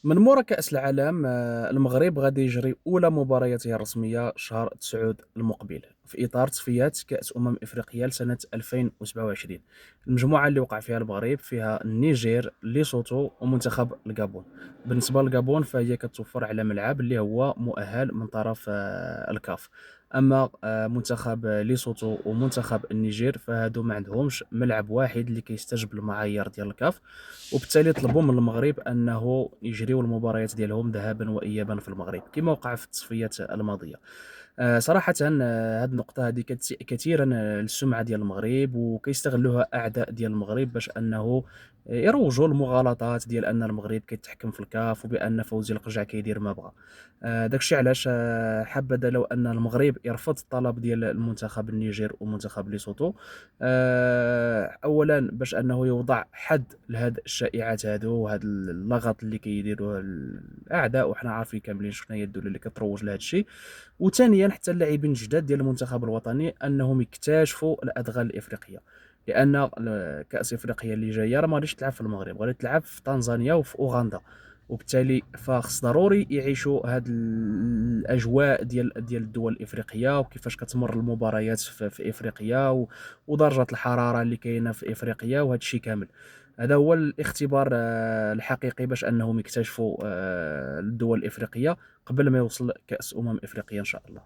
من مورا كأس العالم المغرب غادي يجري أولى مبارياته الرسمية شهر تسعود المقبل في إطار تصفيات كأس إفريقيا لسنة 2027. المجموعة اللي وقع فيها المغرب فيها النيجير، ليسوتو ومنتخب الغابون. بالنسبة للغابون فهي كتوفر على ملعب اللي هو مؤهل من طرف الكاف. أما منتخب ليسوتو ومنتخب النيجير فهادو ما عندهمش ملعب واحد اللي كيستجب للمعايير ديال الكاف، وبالتالي طلبوا من المغرب انه يجريوا المباريات ديالهم ذهابا وايابا في المغرب كما وقع في التصفيات الماضيه. صراحه هذه النقطه هذه كتسيء كثيرا للسمعه ديال المغرب، وكيستغلوها اعداء ديال المغرب باش انه يروجوا المغالطات ديال ان المغرب كيتحكم في الكاف وبان فوزي القجع كيدير ما بغى. داكشي علاش حبذا لو ان المغرب يرفض الطلب ديال المنتخب النيجر ومنتخب ليسوتو، اولا باش انه يوضع حد لهاد الشائعات هادو وهاد اللغط اللي كيديروه الاعداء، وحنا عارفين كاملين شكون هي الدوله اللي كتروج لهاد الشيء. وثانيا حتى اللاعبين الجداد ديال المنتخب الوطني انهم يكتشفوا الادغال الافريقيه، لان كاس افريقيا اللي جايه راه ما غاديش تلعب في المغرب، غادي تلعب في طنزانيا وفي اوغندا. وبالتالي فخص ضروري يعيشوا هاد الاجواء ديال الدول الافريقيه، وكيفاش كتمر المباريات في افريقيا ودرجه الحراره اللي كاينه في افريقيا وهذا الشيء كامل. هذا هو الاختبار الحقيقي باش انهم يكتشفوا الدول الافريقيه قبل ما يوصل كاس افريقيا ان شاء الله.